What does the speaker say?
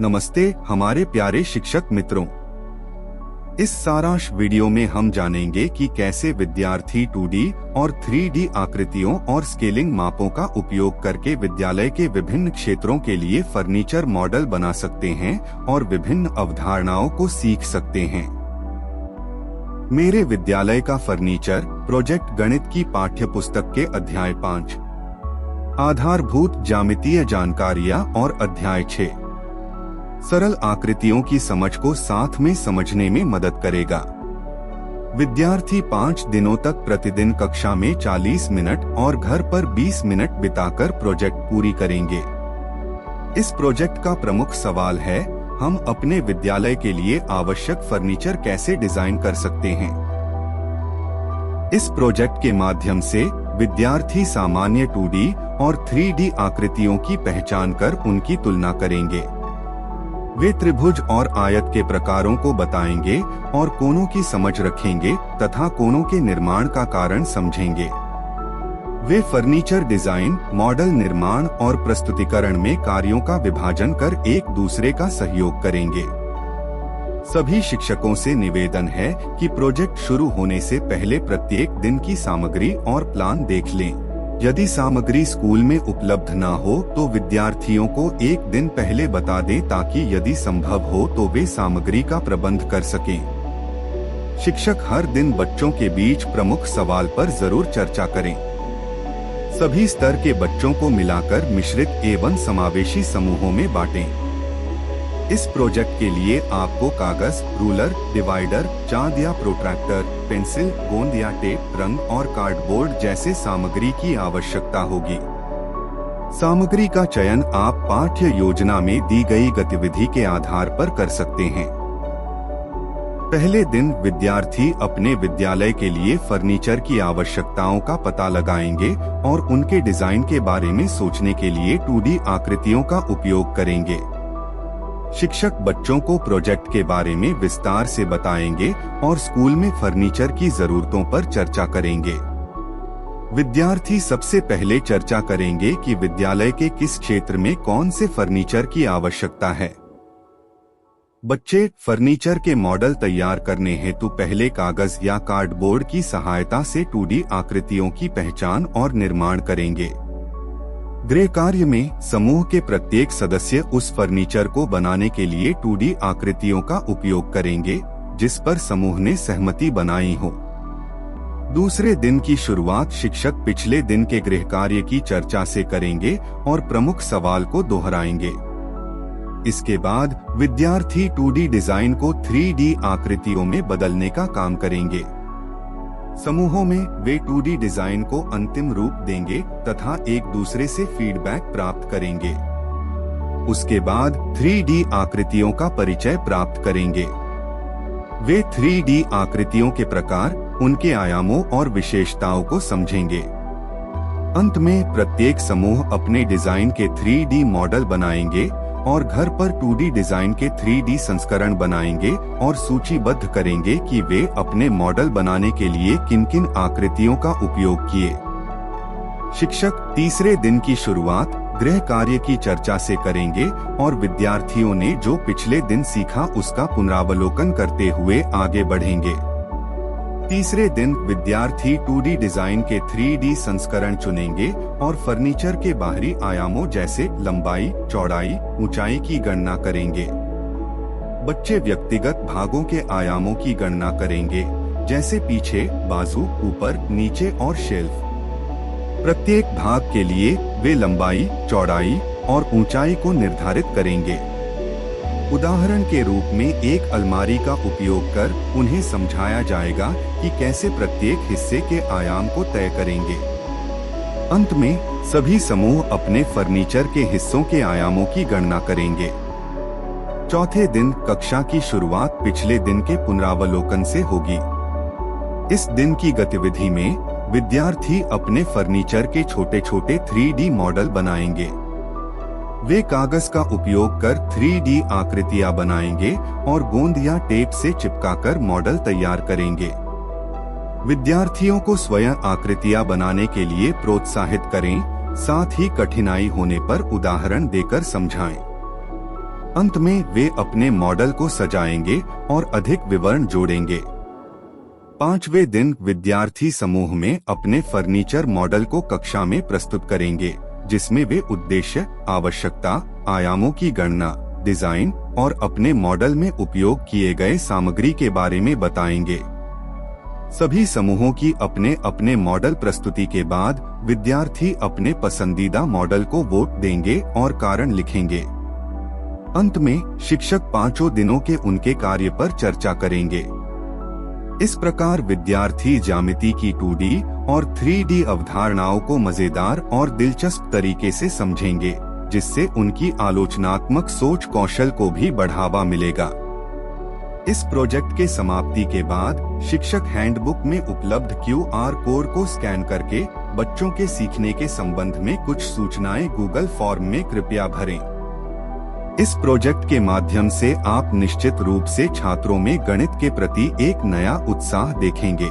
नमस्ते हमारे प्यारे शिक्षक मित्रों। इस सारांश वीडियो में हम जानेंगे कि कैसे विद्यार्थी 2D और 3D आकृतियों और स्केलिंग मापों का उपयोग करके विद्यालय के विभिन्न क्षेत्रों के लिए फर्नीचर मॉडल बना सकते हैं और विभिन्न अवधारणाओं को सीख सकते हैं। मेरे विद्यालय का फर्नीचर प्रोजेक्ट गणित की पाठ्य पुस्तक के अध्याय 5 आधारभूत ज्यामितीय जानकारियां और अध्याय 6 सरल आकृतियों की समझ को साथ में समझने में मदद करेगा। विद्यार्थी 5 दिनों तक प्रतिदिन कक्षा में 40 मिनट और घर पर 20 मिनट बिताकर प्रोजेक्ट पूरी करेंगे। इस प्रोजेक्ट का प्रमुख सवाल है, हम अपने विद्यालय के लिए आवश्यक फर्नीचर कैसे डिजाइन कर सकते हैं। इस प्रोजेक्ट के माध्यम से विद्यार्थी सामान्य 2D और 3D आकृतियों की पहचान कर उनकी तुलना करेंगे। वे त्रिभुज और आयत के प्रकारों को बताएंगे और कोनों की समझ रखेंगे तथा कोनों के निर्माण का कारण समझेंगे। वे फर्नीचर डिजाइन, मॉडल निर्माण और प्रस्तुतिकरण में कार्यों का विभाजन कर एक दूसरे का सहयोग करेंगे। सभी शिक्षकों से निवेदन है कि प्रोजेक्ट शुरू होने से पहले प्रत्येक दिन की सामग्री और प्लान देख लें। यदि सामग्री स्कूल में उपलब्ध न हो तो विद्यार्थियों को एक दिन पहले बता दें ताकि यदि संभव हो तो वे सामग्री का प्रबंध कर सकें। शिक्षक हर दिन बच्चों के बीच प्रमुख सवाल पर जरूर चर्चा करें। सभी स्तर के बच्चों को मिलाकर मिश्रित एवं समावेशी समूहों में बांटें। इस प्रोजेक्ट के लिए आपको कागज, रूलर, डिवाइडर, चार्ट या प्रोट्रैक्टर, पेंसिल, गोंद या टेप, रंग और कार्डबोर्ड जैसे सामग्री की आवश्यकता होगी। सामग्री का चयन आप पाठ्य योजना में दी गई गतिविधि के आधार पर कर सकते हैं। पहले दिन विद्यार्थी अपने विद्यालय के लिए फर्नीचर की आवश्यकताओं का पता लगाएंगे और उनके डिजाइन के बारे में सोचने के लिए 2D आकृतियों का उपयोग करेंगे। शिक्षक बच्चों को प्रोजेक्ट के बारे में विस्तार से बताएंगे और स्कूल में फर्नीचर की जरूरतों पर चर्चा करेंगे। विद्यार्थी सबसे पहले चर्चा करेंगे कि विद्यालय के किस क्षेत्र में कौन से फर्नीचर की आवश्यकता है। बच्चे फर्नीचर के मॉडल तैयार करने हेतु पहले कागज या कार्डबोर्ड की सहायता से 2D आकृतियों की पहचान और निर्माण करेंगे। गृह कार्य में समूह के प्रत्येक सदस्य उस फर्नीचर को बनाने के लिए 2D आकृतियों का उपयोग करेंगे जिस पर समूह ने सहमति बनाई हो। दूसरे दिन की शुरुआत शिक्षक पिछले दिन के गृह कार्य की चर्चा से करेंगे और प्रमुख सवाल को दोहराएंगे। इसके बाद विद्यार्थी 2D डिजाइन को 3D आकृतियों में बदलने का काम करेंगे। समूहों में वे 2D डिजाइन को अंतिम रूप देंगे तथा एक दूसरे से फीडबैक प्राप्त करेंगे। उसके बाद 3D आकृतियों का परिचय प्राप्त करेंगे। वे 3D आकृतियों के प्रकार, उनके आयामों और विशेषताओं को समझेंगे। अंत में प्रत्येक समूह अपने डिजाइन के 3D मॉडल बनाएंगे और घर पर 2D डिजाइन के 3D संस्करण बनाएंगे और सूचीबद्ध करेंगे कि वे अपने मॉडल बनाने के लिए किन-किन आकृतियों का उपयोग किए। शिक्षक तीसरे दिन की शुरुआत गृह कार्य की चर्चा से करेंगे और विद्यार्थियों ने जो पिछले दिन सीखा उसका पुनरावलोकन करते हुए आगे बढ़ेंगे। तीसरे दिन विद्यार्थी 2D डिजाइन के 3D संस्करण चुनेंगे और फर्नीचर के बाहरी आयामों जैसे लंबाई, चौड़ाई, ऊंचाई की गणना करेंगे। बच्चे व्यक्तिगत भागों के आयामों की गणना करेंगे जैसे पीछे, बाजू, ऊपर, नीचे और शेल्फ। प्रत्येक भाग के लिए वे लंबाई, चौड़ाई और ऊंचाई को निर्धारित करेंगे। उदाहरण के रूप में एक अलमारी का उपयोग कर उन्हें समझाया जाएगा कि कैसे प्रत्येक हिस्से के आयाम को तय करेंगे। अंत में सभी समूह अपने फर्नीचर के हिस्सों के आयामों की गणना करेंगे। चौथे दिन कक्षा की शुरुआत पिछले दिन के पुनरावलोकन से होगी। इस दिन की गतिविधि में विद्यार्थी अपने फर्नीचर के छोटे-छोटे 3D मॉडल बनाएंगे। वे कागज का उपयोग कर 3D आकृतियां बनाएंगे और गोंद या टेप से चिपकाकर मॉडल तैयार करेंगे। विद्यार्थियों को स्वयं आकृतियां बनाने के लिए प्रोत्साहित करें, साथ ही कठिनाई होने पर उदाहरण देकर समझाएं। अंत में वे अपने मॉडल को सजाएंगे और अधिक विवरण जोड़ेंगे। 5वें दिन विद्यार्थी समूह में अपने फर्नीचर मॉडल को कक्षा में प्रस्तुत करेंगे, जिसमें वे उद्देश्य, आवश्यकता, आयामों की गणना, डिजाइन और अपने मॉडल में उपयोग किए गए सामग्री के बारे में बताएंगे। सभी समूहों की अपने अपने मॉडल प्रस्तुति के बाद विद्यार्थी अपने पसंदीदा मॉडल को वोट देंगे और कारण लिखेंगे। अंत में शिक्षक 5 दिनों के उनके कार्य पर चर्चा करेंगे। इस प्रकार विद्यार्थी ज्यामिति की 2D और 3D अवधारणाओं को मजेदार और दिलचस्प तरीके से समझेंगे, जिससे उनकी आलोचनात्मक सोच कौशल को भी बढ़ावा मिलेगा। इस प्रोजेक्ट के समाप्ति के बाद शिक्षक हैंडबुक में उपलब्ध QR कोड को स्कैन करके बच्चों के सीखने के संबंध में कुछ सूचनाएं गूगल फॉर्म में कृपया भरें। इस प्रोजेक्ट के माध्यम से आप निश्चित रूप से छात्रों में गणित के प्रति एक नया उत्साह देखेंगे।